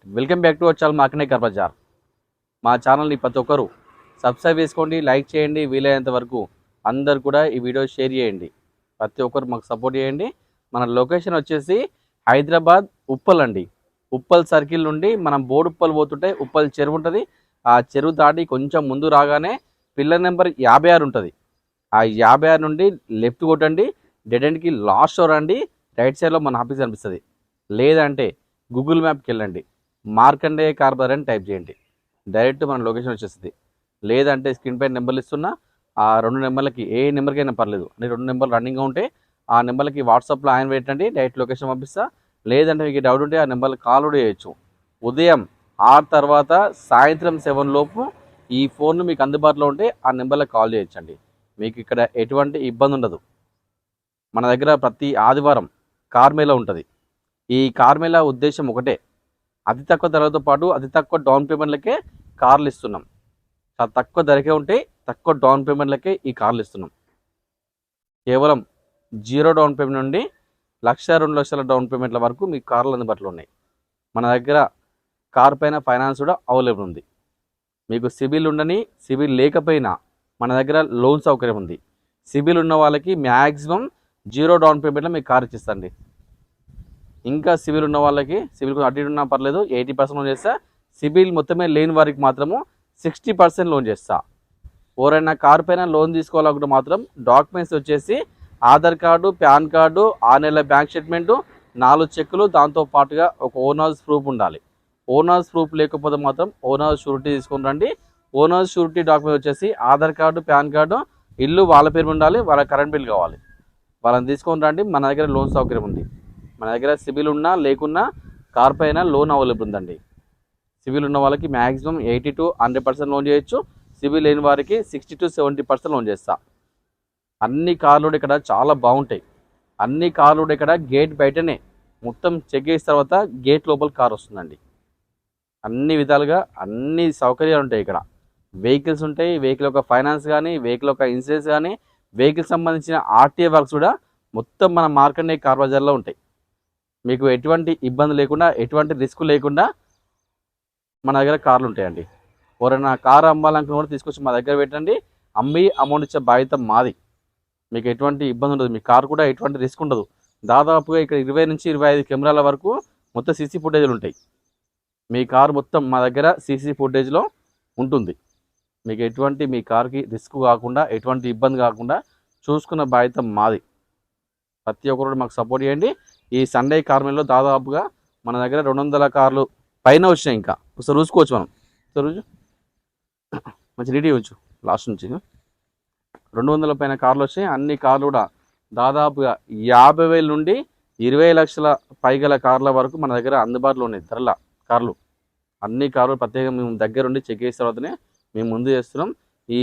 Welcome back to our channel మాకనే car Bazar. మా ఛానల్ని ప్రతి ఒక్కరు సబ్స్క్రైబ్ చేసుకోండి, లైక్ చేయండి, వీలైనంత వరకు అందరు కూడా ఈ వీడియో షేర్ చేయండి. ప్రతి ఒక్కరు మాకు సపోర్ట్ చేయండి. మన లొకేషన్ వచ్చేసి హైదరాబాద్ ఉప్పల్ అండి. ఉప్పల్ సర్కిల్ నుండి మనం బోడుప్పల్ పోతుంటే ఉప్పల్ చెరువు ఉంటుంది. ఆ చెరువు దాటి కొంచెం ముందు రాగానే పిల్లర్ నెంబర్ 56 ఉంటుంది. ఆ 56 నుండి లెఫ్ట్ కొట్టండి, డెడ్ ఎండ్కి లాస్ట్ రండి. రైట్ సైడ్లో మన ఆఫీస్ కనిపిస్తుంది. లేదంటే గూగుల్ మ్యాప్కి వెళ్ళండి, మార్కండేయ కార్ బజార్ అని టైప్ చేయండి, డైరెక్ట్ మన లొకేషన్ వచ్చేస్తుంది. లేదంటే స్క్రీన్ పైన నెంబర్లు ఇస్తున్నా, ఆ 2 నెంబర్లకి ఏ నెంబర్కైనా పర్లేదు అని 2 నెంబర్లు రన్నింగ్గా ఉంటే ఆ నెంబర్లకి వాట్సాప్లో ఆయన పెట్టండి, డైరెక్ట్ లొకేషన్ పంపిస్తా. లేదంటే మీకు డౌట్ ఉంటే ఆ నెంబర్కి కాల్ కూడా చేయొచ్చు. ఉదయం 6 తర్వాత సాయంత్రం 7 లోపు ఈ ఫోన్లు మీకు అందుబాటులో ఉంటే ఆ నెంబర్లకు కాల్ చేయొచ్చండి. మీకు ఇక్కడ ఎటువంటి ఇబ్బంది ఉండదు. మన దగ్గర ప్రతి ఆదివారం కార్ మేళా ఉంటుంది. ఈ కార్ మేళా ఉద్దేశం ఒకటే, అతి తక్కువ ధరలతో పాటు అతి తక్కువ డౌన్ పేమెంట్లకే కార్లు ఇస్తున్నాం. చాలా తక్కువ ధరకే ఉంటే తక్కువ డౌన్ పేమెంట్లకే ఈ కార్లు ఇస్తున్నాం. కేవలం 0 డౌన్ పేమెంట్ నుండి 1,00,000, 2,00,000 డౌన్ పేమెంట్ల వరకు మీకు కార్లు అందుబాటులో ఉన్నాయి. మన దగ్గర కార్ పైన ఫైనాన్స్ కూడా అవైలబుల్ ఉంది. మీకు సిబిల్ ఉండని, సిబిల్ లేకపోయినా మన దగ్గర లోన్ సౌకర్యం ఉంది. సిబిల్ ఉన్న వాళ్ళకి మ్యాక్సిమం 0 డౌన్ పేమెంట్లో మీకు కార్ ఇచ్చిస్తండి. ఇంకా సిబిల్ ఉన్న వాళ్ళకి సిబిల్ కొంచెం అటు ఉన్నా పర్లేదు, 80% లోన్ చేస్తా. సిబిల్ మొత్తమే లేని వారికి మాత్రము 60% లోన్ చేస్తా. ఎవరైనా కారు పైన లోన్ తీసుకోవాలనుకుంటే మాత్రం డాక్యుమెంట్స్ వచ్చేసి ఆధార్ కార్డు, పాన్ కార్డు, 6 నెలల బ్యాంక్ స్టేట్మెంటు, 4 చెక్కులు, దాంతో పాటుగా ఒక ఓనర్స్ ప్రూఫ్ ఉండాలి. ఓనర్స్ ప్రూఫ్ లేకపోతే మాత్రం ఓనర్స్ షూరిటీ తీసుకొని రండి. ఓనర్స్ షూరిటీ డాక్యుమెంట్ వచ్చేసి ఆధార్ కార్డు, పాన్ కార్డు, ఇల్లు వాళ్ళ పేరు ఉండాలి, వాళ్ళ కరెంట్ బిల్ కావాలి. వాళ్ళని తీసుకొని రండి. మన దగ్గర లోన్ సౌకర్యం ఉంది. మన దగ్గర సిబిల్ ఉన్నా లేకున్నా కార్ పైన లోన్ అవైలబుల్ ఉందండి. సిబిల్ ఉన్న వాళ్ళకి మ్యాక్సిమం 80 to 100% లోన్ చేయొచ్చు. సిబిల్ లేని వారికి 60 to 70% లోన్ చేస్తా. అన్ని కార్లు కూడా ఇక్కడ చాలా బాగుంటాయి. అన్ని కార్లు కూడా ఇక్కడ గేట్ బయటనే మొత్తం చెక్ చేసిన తర్వాత గేట్ లోపల కార్ వస్తుందండి. అన్ని విధాలుగా అన్ని సౌకర్యాలు ఉంటాయి ఇక్కడ. వెహికల్స్ ఉంటాయి, వెహికల్ యొక్క ఫైనాన్స్ కానీ, వెహికల్ యొక్క ఇన్సూరెన్స్ కానీ, వెహికల్ సంబంధించిన ఆర్టీఏ వర్క్స్ కూడా మొత్తం మన మార్కండే కార్ బజార్లో ఉంటాయి. మీకు ఎటువంటి ఇబ్బంది లేకుండా, ఎటువంటి రిస్క్ లేకుండా మన దగ్గర కార్లు ఉంటాయండి. ఎవరైనా కారు అమ్మాలనుకున్న కూడా తీసుకొచ్చి మా దగ్గర పెట్టండి. అమ్మి అమౌంట్ ఇచ్చే బాధ్యత మాది. మీకు ఎటువంటి ఇబ్బంది ఉండదు. మీ కారు కూడా ఎటువంటి రిస్క్ ఉండదు. దాదాపుగా ఇక్కడ 20 నుంచి 25 కెమెరాల వరకు మొత్తం సీసీ ఫుటేజ్లు ఉంటాయి. మీ కారు మొత్తం మా దగ్గర సీసీ ఫుటేజ్లో ఉంటుంది. మీకు ఎటువంటి మీ కార్కి రిస్క్ కాకుండా, ఎటువంటి ఇబ్బంది కాకుండా చూసుకున్న బాధ్యత మాది. ప్రతి ఒక్కరు మాకు సపోర్ట్ చేయండి. ఈ సండే కార్ మేళాలో దాదాపుగా మన దగ్గర 200 కార్లు పైన వచ్చినాయి. ఇంకా ఒకసారి చూసుకోవచ్చు మనం. రోజు మంచి రెడీ అవ్వచ్చు. లాస్ట్ నుంచి 200 పైన కార్లు వచ్చాయి. అన్ని కార్లు కూడా దాదాపుగా 50,000 నుండి 20 లక్షల పైగల కార్ల వరకు మన దగ్గర అందుబాటులో ఉన్నాయి. ధరల కార్లు అన్ని కార్లు ప్రత్యేకంగా మేము దగ్గర ఉండి చెక్ చేసిన తర్వాతనే మేము ముందు చేస్తున్నాం. ఈ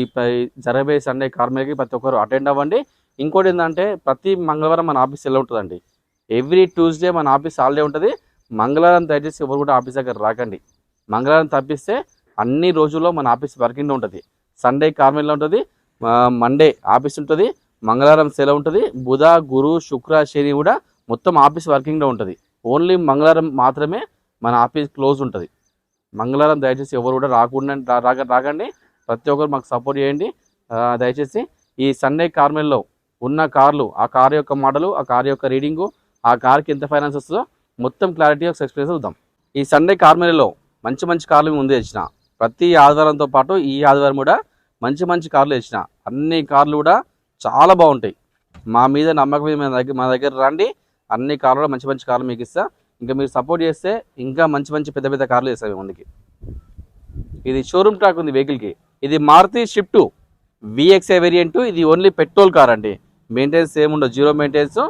జరగబోయే సండే కార్ మేళకి ప్రతి ఒక్కరు అటెండ్ అవ్వండి. ఇంకోటి ఏంటంటే ప్రతి మంగళవారం మన ఆఫీస్ ఎలా ఉంటుందండి. ఎవ్రీ ట్యూస్డే మన ఆఫీస్ హాలిడే ఉంటుంది. మంగళవారం దయచేసి ఎవరు కూడా ఆఫీస్ దగ్గర రాకండి. మంగళవారం తప్పిస్తే అన్ని రోజుల్లో మన ఆఫీస్ వర్కింగ్ ఉంటుంది. సండే కార్ మేళా ఉంటుంది, మండే ఆఫీస్ ఉంటుంది, మంగళవారం సెలవు ఉంటుంది, బుధ, గురు, శుక్ర, శని కూడా మొత్తం ఆఫీస్ వర్కింగ్లో ఉంటుంది. ఓన్లీ మంగళవారం మాత్రమే మన ఆఫీస్ క్లోజ్ ఉంటుంది. మంగళవారం దయచేసి ఎవరు కూడా రాకండి. ప్రతి ఒక్కరు మాకు సపోర్ట్ చేయండి. దయచేసి ఈ సండే కార్ మేళాలో ఉన్న కార్లు, ఆ కార్ యొక్క మోడలు, ఆ కార్ యొక్క రీడింగు, ఆ కార్కి ఎంత ఫైనాన్స్ వస్తుందో మొత్తం క్లారిటీగా ఎక్స్ప్లెయిన్ చూద్దాం. ఈ సండే కార్ మేళాలో మంచి మంచి కార్లు ముందు తెచ్చిన. ప్రతి ఆదివారంతో పాటు ఈ ఆదివారం కూడా మంచి మంచి కార్లు తెచ్చిన. అన్ని కార్లు కూడా చాలా బాగుంటాయి. మా మీద నమ్మకం మీద మా దగ్గర రండి. అన్ని కార్లు కూడా మంచి మంచి కార్లు మీకు ఇస్తా. ఇంకా మీరు సపోర్ట్ చేస్తే ఇంకా మంచి మంచి పెద్ద పెద్ద కార్లు చేస్తాయి ముందుకి. ఇది షోరూమ్ ట్రాక్ ఉంది వెహికల్కి. ఇది మారుతి షిఫ్ట్ VXI వేరియంట్. ఇది ఓన్లీ పెట్రోల్ కార్ అండి. మెయింటెనెన్స్ ఏముండదు, 0 మెయింటెనెన్స్.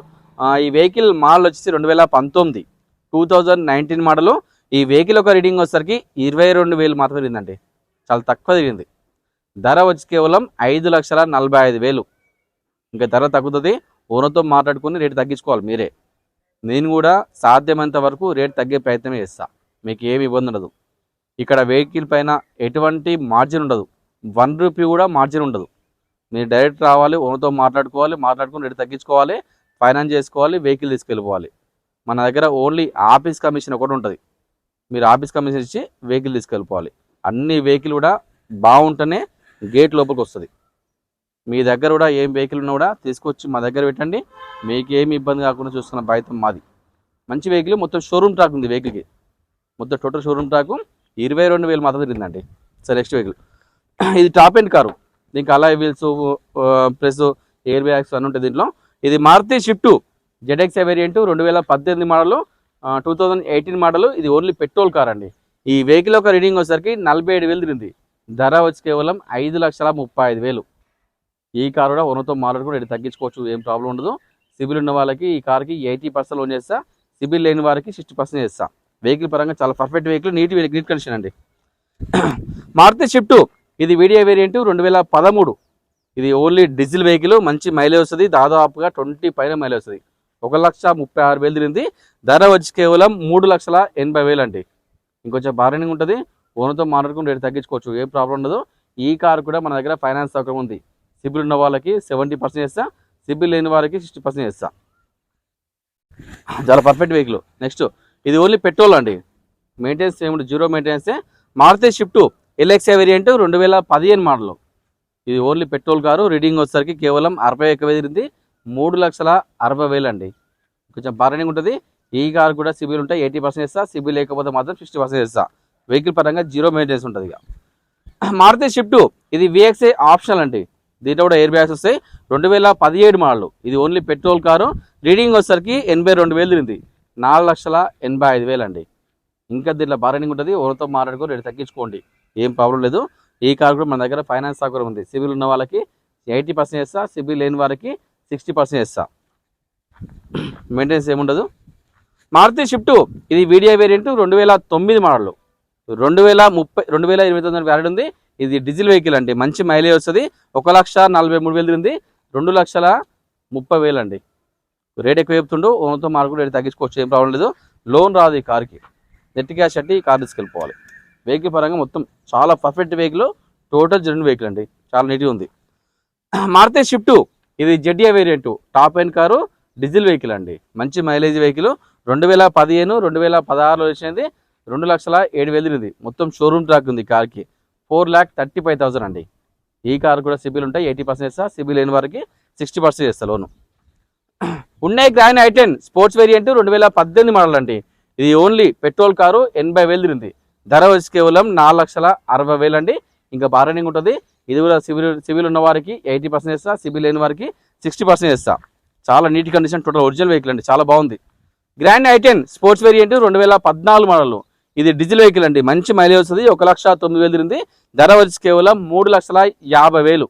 ఈ వెహికల్ మోడల్ వచ్చేసి 2019 2019 మోడలు. ఈ వెహికల్ ఒక రీడింగ్ వచ్చేసరికి 22,000 మాత్రమే తిరిగిందండి. చాలా తక్కువ తిరిగింది. ధర వచ్చి కేవలం 5,45,000. ఇంకా ధర తగ్గుతుంది. ఓనర్తో మాట్లాడుకుని రేటు తగ్గించుకోవాలి మీరే. నేను కూడా సాధ్యమైనంత వరకు రేటు తగ్గే ప్రయత్నం చేస్తా. మీకు ఏమి ఇబ్బంది ఉండదు. ఇక్కడ వెహికల్ పైన ఎటువంటి మార్జిన్ ఉండదు. 1 రూపీ కూడా మార్జిన్ ఉండదు. మీరు డైరెక్ట్ రావాలి, ఓనర్తో మాట్లాడుకుని రేటు తగ్గించుకోవాలి, ఫైనాన్స్ చేసుకోవాలి, వెహికల్ తీసుకెళ్ళిపోవాలి. మన దగ్గర ఓన్లీ ఆఫీస్ కమిషన్ ఒకటి ఉంటుంది. మీరు ఆఫీస్ కమిషన్ ఇచ్చి వెహికల్ తీసుకెళ్ళిపోవాలి. అన్ని వెహికల్ కూడా బాగుంటేనే గేట్ లోపలికి వస్తుంది. మీ దగ్గర కూడా ఏం వెహికల్ ఉన్నా కూడా తీసుకొచ్చి మా దగ్గర పెట్టండి. మీకు ఏమి ఇబ్బంది కాకుండా చూస్తున్న బాధ్యత మాది. మంచి వెహికల్, మొత్తం షోరూమ్ ట్రాక్ ఉంది వెహికల్కి. మొత్తం టోటల్ షోరూమ్ ట్రాక్ 22,000 మాత్రం తిరిగిందండి. సరే నెక్స్ట్ వెహికల్, ఇది టాప్ ఎండ్ కారు. దీనికి alloy wheels plus air bags అన్నీ ఉంటాయి దీంట్లో. ఇది Maruti Swift ZXi variant 2018 model, 2018 model. ఇది ఓన్లీ పెట్రోల్ కార్ అండి. ఈ వెహికల్ యొక్క రీడింగ్ వచ్చేసరికి 47,000 తిరిగింది. ధర వచ్చి కేవలం 5,35,000. ఈ కార్ కూడా ఓనర్తో మాట్లాడుకుని రేటు తగ్గించుకోవచ్చు, ఏం ప్రాబ్లం ఉండదు. సిబిల్ ఉన్న వాళ్ళకి ఈ కార్కి 80% లోన్ చేస్తా, సిబిల్ లేని వారికి 60% చేస్తా. వెహికల్ పరంగా చాలా పర్ఫెక్ట్ వెహికల్, నీట్ కండిషన్ అండి. మారుతి షిఫ్ట్ ఇది VDI వేరియంట్ 2013. ఇది ఓన్లీ డీజిల్ వెహికల్, మంచి మైలేజ్ వస్తుంది. దాదాపుగా 20 పైన మైలేజ్ వస్తుంది. 1,36,000 తిరిగింది. ధర వచ్చి కేవలం 3,80,000 అండి. ఇంకొంచెం బార్గెనింగ్ ఉంటుంది, ఓనర్తో మాట్లాడుకుని రేటు తగ్గించుకోవచ్చు, ఏం ప్రాబ్లం ఉండదు. ఈ కార్ కూడా మన దగ్గర ఫైనాన్స్ సౌకర్యం ఉంది. సిబిల్ ఉన్న వాళ్ళకి 70% చేస్తా, సిబిల్ లేని వారికి 60% చేస్తా. చాలా పర్ఫెక్ట్ వెహికల్. నెక్స్ట్, ఇది ఓన్లీ పెట్రోల్ అండి, మెయింటెనెన్స్ ఏమిటి, జీరో మెయింటెనెన్సే. Maruti Swift LXi variant 2015 model. ఇది ఓన్లీ పెట్రోల్ కారు. రీడింగ్ వచ్చేసరికి కేవలం 61,000 తిరిగింది. 3,60,000 అండి. కొంచెం బార్గెనింగ్ ఉంటుంది. ఈ కార్ కూడా సిబిల్ ఉంటాయి, 80% చేస్తా, సిబిల్ లేకపోతే మాత్రం 60% చేస్తా. వెహికల్ పరంగా జీరో మెయింటెనెన్స్ ఉంటుంది. ఇక మారుతి షిఫ్ట్ ఇది VXi ఆప్షనల్ అండి. దీంట్లో కూడా ఎయిర్ బ్యాగ్స్ వస్తాయి. 2017 మోడల్. ఇది ఓన్లీ పెట్రోల్ కారు. రీడింగ్ వచ్చేసరికి 82,000 తిరిగింది. 4,85,000 అండి. ఇంకా దీంట్లో బార్గెనింగ్ ఉంటుంది, ఓనర్తో మాట్లాడుకొని రేటు తగ్గించుకోండి, ఏం ప్రాబ్లం లేదు. ఈ కార్ కూడా మన దగ్గర ఫైనాన్స్ సౌకర్యం ఉంది. సిబిల్ ఉన్న వాళ్ళకి 80% చేస్తా, సిబిల్ లేని వారికి 60% చేస్తా. మెయింటెనెన్స్ ఏముండదు. మారుతి షిఫ్ట్ ఇది VDI వేరియంట్ 2009 మోడల్. 2029 వ్యాలిడ్ ఉంది. ఇది డీజిల్ వెహికల్ అండి, మంచి మైలేజ్ వస్తుంది. 1,43,000 తిరిగింది. 2,30,000 అండి. రేట్ ఎక్కువ చెప్తుండో, ఓనర్తో మార్కెట్ రేట్ తగ్గించుకోవచ్చు, ఏం ప్రాబ్లం లేదు. లోన్ రాదు ఈ కార్కి, నెట్ క్యాష్ అంటే ఈ కార్ తీసుకెళ్ళిపోవాలి. వెహికల్ పరంగా మొత్తం చాలా perfect vehicle, total genuine vehicle అండి, చాలా నీట్గా ఉంది. మారుతి షిఫ్ట్ ఇది ZDI variant, top end car, diesel vehicle అండి, మంచి మైలేజ్ వెహికల్. 2015, 2016లో వచ్చింది. 2,07,000 తిరిగింది. మొత్తం షోరూమ్ ట్రాక్ ఉంది కార్కి. 4,35,000 అండి. ఈ కార్ కూడా సిబిల్ ఉంటాయి, 80% చేస్తా, సిబిల్ లేని వారికి 60% చేస్తా లోను. ఉన్నాయి grand I10 sports variant 2018 model అండి. ఇది ఓన్లీ పెట్రోల్ కారు, 80,000 తిరిగింది. ధర వచ్చి కేవలం 4,60,000 అండి. ఇంకా బార్గెనింగ్ ఉంటుంది. ఇది కూడా సిబిల్ ఉన్న వారికి 80% చేస్తా, సిబిల్ లేని వారికి 60% చేస్తా. చాలా neat condition, total original vehicle అండి, చాలా బాగుంది. Grand I10 sports variant 2014 model. ఇది డీజిల్ వెహికల్ అండి, మంచి మైలేజ్ వస్తుంది. 1,09,000 తిరిగింది. ధర వచ్చి కేవలం 3,50,000.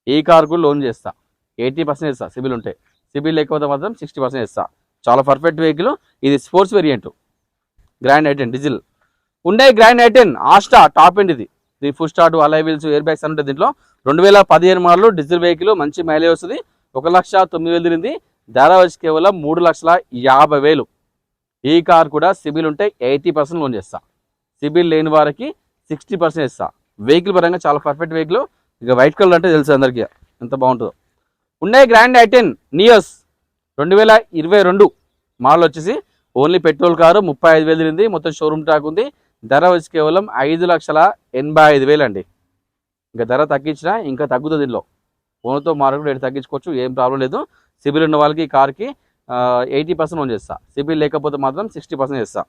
ఈ కార్ కూడా లోన్ చేస్తా, 80% చేస్తా, సిబిల్ ఉంటే. సిబిల్ లేకపోతే మాత్రం 60% చేస్తా. చాలా పర్ఫెక్ట్ వెహికల్. ఇది sports variant grand I10 diesel. ఉండే grand I10 Asta top end. ఇది full start, alloy wheels, air bags అంటే దీంట్లో. 2015 మోడల్ డీజిల్ వెహికల్, మంచి మైలేజ్ వస్తుంది. 1,09,000 తిరిగింది. ధర వచ్చి కేవలం 3,50,000. ఈ కార్ కూడా సిబిల్ ఉంటే 80% లోన్ చేస్తా, సిబిల్ లేని వారికి 60% ఇస్తా. వెహికల్ పరంగా చాలా పర్ఫెక్ట్ వెహికల్. ఇక వైట్ కలర్ అంటే తెలుసు అందరికీ ఎంత బాగుంటుందో. ఉన్నాయి గ్రాండ్ I10 నియోస్ 2022 మోడల్ వచ్చేసి ఓన్లీ పెట్రోల్ కారు, 35,000 తిరిగింది. మొత్తం షోరూమ్ ట్రాక్ ఉంది. ధర వచ్చి కేవలం 5,85,000 అండి. ఇంకా ధర తగ్గించినా ఇంకా తగ్గుతుంది. దీనిలో ఓనర్తో మార్కెట్ రేటు తగ్గించుకోవచ్చు, ఏం ప్రాబ్లం లేదు. సిబిల్ ఉన్న వాళ్ళకి ఈ కార్కి 80% లోన్ చేస్తా, సిబిల్ లేకపోతే మాత్రం 60% చేస్తా.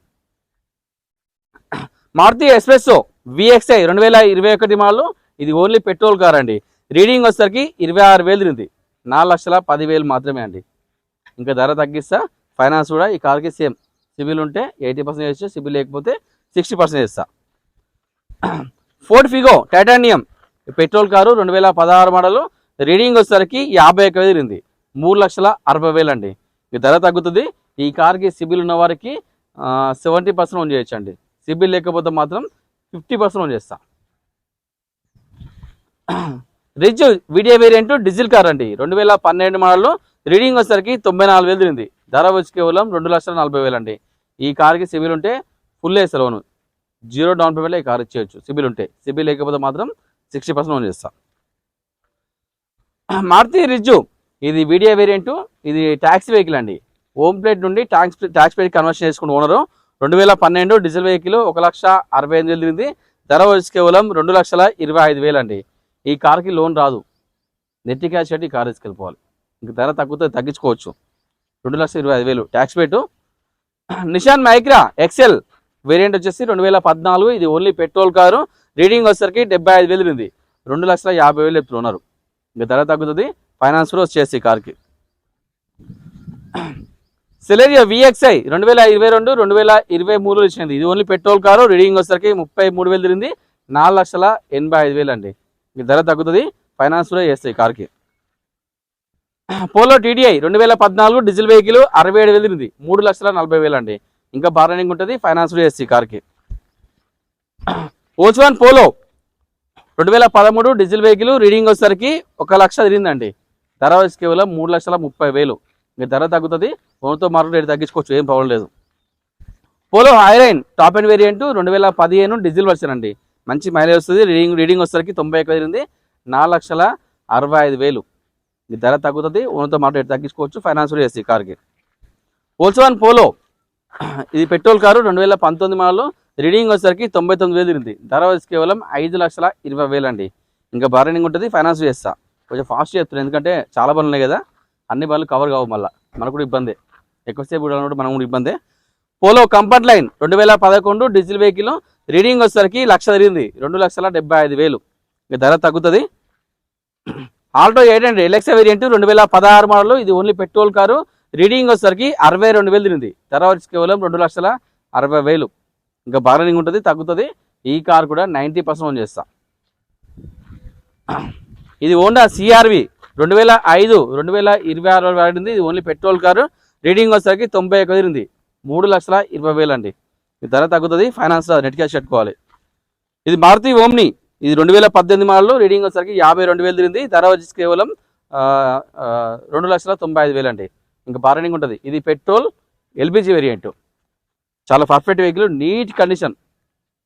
Maruti S-Presso VXi 2021 model. ఇది ఓన్లీ పెట్రోల్ కార్ అండి. రీడింగ్ వచ్చేసరికి 26,000 తిరిగింది. 4,10,000 మాత్రమే అండి. ఇంకా ధర తగ్గిస్తా. ఫైనాన్స్ కూడా ఈ కార్కి సేమ్, సిబిల్ ఉంటే 80% చేస్తా, సిబిల్ లేకపోతే 60% చేస్తా. Ford Figo titanium petrol car 2016 model. Reading వచ్చేసరికి 51,000 తిరిగింది. 3,60,000 అండి. ఈ ధర తగ్గుతుంది. ఈ కార్కి సిబిల్ ఉన్న వారికి 70% లోన్ చేయొచ్చు అండి, సిబిల్ లేకపోతే మాత్రం 50% లోన్ చేస్తా. Ritz VDI variant diesel car అండి, 2012 మోడల్. రీడింగ్ వచ్చేసరికి 94,000 తిరిగింది. ధర వచ్చి కేవలం 2,40,000 అండి. ఈ కార్కి సిబిల్ ఉంటే ఫుల్ వేస్తా లోను, జీరో డౌన్ పేమెంట్లో ఈ కార్ ఇచ్చేయచ్చు సిబిల్ ఉంటే, సిబిల్ లేకపోతే మాత్రం 60% లోన్ చేస్తా. మారుతి రిజ్ ఇది VDI వేరియంట్. ఇది ట్యాక్సీ వెహికల్ అండి. హోమ్ ప్లేట్ నుండి ట్యాక్స్ ప్లేట్ కన్వర్షన్ చేసుకున్న ఓనరు. 2012 డీజిల్ వెహికల్ 1,65,000 తిరిగింది. ధర వచ్చి కేవలం 2,25,000 అండి. ఈ కార్కి లోన్ రాదు, నెట్ క్యాష్ పెట్టి ఈ కార్ తీసుకెళ్ళిపోవాలి. ఇంక ధర తగ్గించుకోవచ్చు. 2,25,000 ట్యాక్స్ పెట్టు. నిషాన్ మైక్రా ఎక్సెల్ వేరియంట్ వచ్చేసి 2014, ఇది ఓన్లీ పెట్రోల్ కారు. రీడింగ్ వచ్చేసరికి 75,000 ఉంది. 2,50,000 చెప్తున్నారు. ఇంకా ధర తగ్గుతుంది, ఫైనాన్స్ కూడా వచ్చేసి కార్కి. సెలెరియో విఎక్స్ఐ 2022, 2023 ఇచ్చింది. ఇది ఓన్లీ పెట్రోల్ కారు. రీడింగ్ వచ్చేసరికి 33,000 తిరిగింది. 4,85,000 అండి. ఇంక ధర తగ్గుతుంది, ఫైనాన్స్ కూడా చేస్తాయి కార్కి. పోలో టీడీఐ 2014 డీజిల్ వెహికల్ 67,000 తిరిగింది. 3,40,000 అండి. ఇంకా బార్గెనింగ్ ఉంటుంది, ఫైనాన్స్ కూడా చేస్తాయి కార్కి. Volkswagen polo 2013 diesel vehicle. Reading వచ్చేసరికి 1,00,000 తిరిగిందండి. ధర వచ్చి కేవలం 3,30,000. ఇంకా ధర తగ్గుతుంది, ఫోన్తో మార్కెట్ రేట్ తగ్గించుకోవచ్చు, ఏం ప్రాబ్లం లేదు. Polo Highline top end variant 2015 diesel version అండి. మంచి మైలేజ్ వస్తుంది. రీడింగ్ వచ్చేసరికి 91 తిరిగింది. 4,65,000. ఈ ధర తగ్గుతుంది, ఫోన్తో మార్కెట్ రేట్ తగ్గించుకోవచ్చు, ఫైనాన్స్ కూడా చేస్తాయి కార్కి. వోల్క్స్వాగన్ పోలో ఇది పెట్రోల్ కారు. 2019 మోడల్. రీడింగ్ వచ్చేసరికి 99,000 తిరిగింది. ధర వచ్చి కేవలం 5,20,000 అండి. ఇంకా బార్గెనింగ్ ఉంటుంది, ఫైనాన్స్ చేస్తా. కొంచెం ఫాస్ట్ చేస్తున్నాను, ఎందుకంటే చాలా బండ్లు ఉన్నాయి కదా, అన్ని బండ్లు కవర్ కావు, మళ్ళీ మనకు కూడా ఇబ్బంది, ఎక్కువసేపు కూడా మనం కూడా ఇబ్బంది. Polo comfort line 2011 diesel vehicle. Reading వచ్చేసరికి 1,00,000 తిరిగింది. 2,75,000. ఇంకా ధర తగ్గుతుంది. Alto 800 LXi variant 2016 model. ఇది ఓన్లీ పెట్రోల్ కారు. రీడింగ్ వచ్చేసరికి 62,000 తిరిగింది. ధర వచ్చి కేవలం 2,60,000. ఇంకా బార్గెనింగ్ ఉంటుంది, తగ్గుతుంది. ఈ కార్ కూడా 90% ఓన్ చేస్తా. ఇది హోండా సిఆర్వి 2005, 2026 వాడింది. ఇది ఓన్లీ పెట్రోల్ కారు. రీడింగ్ వచ్చేసరికి 91 తిరిగింది. 3,20,000 అండి. ఈ ధర తగ్గుతుంది, ఫైనాన్స్ నెట్ క్యాష్ పెట్టుకోవాలి. ఇది మారుతి ఓమ్ని. ఇది 2018 మోడల్. రీడింగ్ వచ్చేసరికి 52,000 తిరిగింది. ధర వచ్చి కేవలం 2,95,000 అండి. ఇంకా బార్గెనింగ్ ఉంటుంది. ఇది పెట్రోల్ ఎల్పిజి వేరియంట్. చాలా పర్ఫెక్ట్ వెహికల్, నీట్ కండిషన్.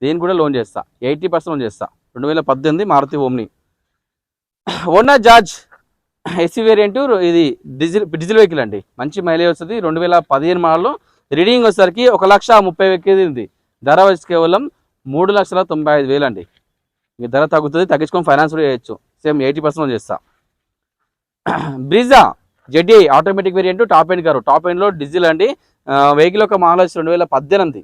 దీన్ని కూడా లోన్ చేస్తా, 80% లోన్ చేస్తా. 2018 Maruti Omni. Honda Jazz SC variant. ఇది డీజిల్ వెహికల్ అండి. మంచి మైలేజ్ వస్తుంది. 2015 మోడల్. రీడింగ్ వచ్చేసరికి 1,30,000 తిరిగింది. ధర వచ్చి కేవలం 3,95,000 అండి. ఇంక ధర తగ్గుతుంది, తగ్గించుకొని ఫైనాన్స్ కూడా చేయొచ్చు. సేమ్ 80% చేస్తా. Brezza ZI automatic variant top end car. Top ఎండ్లో డీజిల్ అండి. వెహికల్ యొక్క మోడల్ వచ్చి 2018.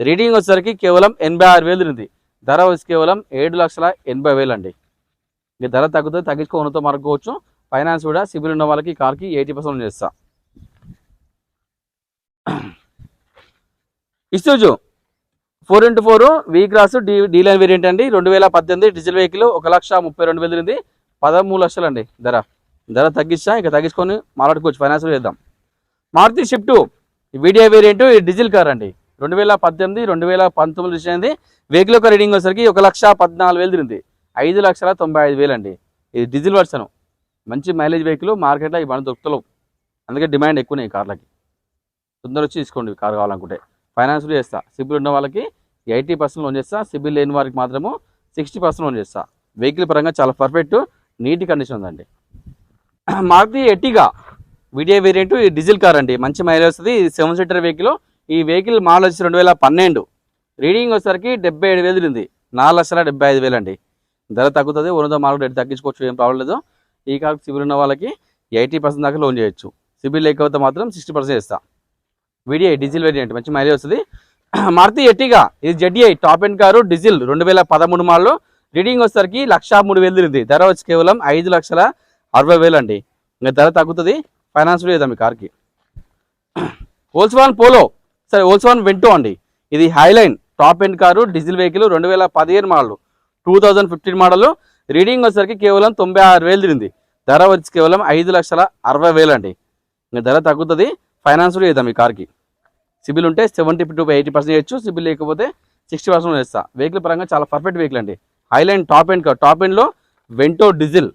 రీడింగ్ వచ్చేసరికి కేవలం 86,000 తిరిగింది. ధర వచ్చి కేవలం 7,80,000 అండి. ఇంక ధర తగ్గుతుంది, తగ్గించుకోవడంతో మార్చుకోవచ్చు. ఫైనాన్స్ కూడా సిబిల్ ఉన్న వాళ్ళకి కార్కి 80% చేస్తా. Isuzu 4x4 V cross D line variant అండి. 2018 డీజిల్ వెహికల్ 1,32,000 తిరిగింది. 13,00,000 అండి ధర తగ్గించా. ఇక తగ్గించుకొని మాట్లాడుకోవచ్చు, ఫైనాన్స్ చేద్దాం. Maruti Swift VDi variant. Diesel car అండి. 2018, 2019 రిజిస్టర్. వెహికల్ యొక్క రీడింగ్ వచ్చేసరికి 1,14,000 తిరిగింది. 5,95,000 అండి. ఇది డీజిల్ వర్షన్, మంచి మైలేజ్ వెహికల్. మార్కెట్లో ఈ బండి దొరుకుతలేవు, అందుకే డిమాండ్ ఎక్కువ ఈ కార్లకి. తొందర వచ్చి తీసుకోండి కార్ కావాలనుకుంటే. ఫైనాన్స్ చేస్తా. సిబిల్ ఉన్న వాళ్ళకి 80% లోన్ చేస్తా. సిబిల్ లేని వారికి మాత్రము 60% లోన్ చేస్తా. వెహికల్ పరంగా చాలా పర్ఫెక్ట్, నీట్ కండిషన్ ఉందండి. Maruti Ertiga VDi variant. ఈ డీజిల్ కార్ అండి. మంచి మైలేజ్ వస్తుంది. 7 సీటర్ వెహికల్. ఈ వెహికల్ మోడల్ వచ్చి 2012. రీడింగ్ వచ్చేసరికి 77,000 ఉంది. 4,75,000 అండి. ధర తగ్గుతుంది, ఉన్నదో మార్కెట్ రేట్ తగ్గించుకోవచ్చు, ఏం ప్రాబ్లం లేదు. ఈ కార్ సిబిల్ ఉన్న వాళ్ళకి 80% దాకా లోన్ చేయొచ్చు. సిబిల్ లేకపోతే మాత్రం 60% చేస్తా. వీడియో డీజిల్ వేరియంట్, మంచి మైలేజ్ వస్తుంది. మారుతి ఎర్టిగా ఇది ZI top end car. Diesel 2013 model. Reading వచ్చేసరికి 1,03,000 ఉంది. ధర వచ్చి కేవలం 5,60,000 అండి. ఇంకా ధర తగ్గుతుంది, ఫైనాన్స్ చేద్దాం ఈ కార్కి. వోల్క్స్వాగన్ పోలో, సరే వోల్క్స్వాగన్ వెంటో అండి. ఇది highline top end car. Diesel vehicle 2015 model. 2015 model. Reading వచ్చేసరికి కేవలం 96,000 తిరిగింది. ధర వచ్చి కేవలం 5,60,000 అండి. ఇంకా ధర తగ్గుతుంది, ఫైనాన్స్ కూడా చేద్దాం ఈ కార్కి. సిబిల్ ఉంటే 70 to 80% చేయొచ్చు. సిబిల్ లేకపోతే 60% చేస్తా. వెహికల్ పరంగా చాలా పర్ఫెక్ట్ వెహికల్ అండి. Highline top end car. Top ఎండ్లో వెంటో డీజిల్.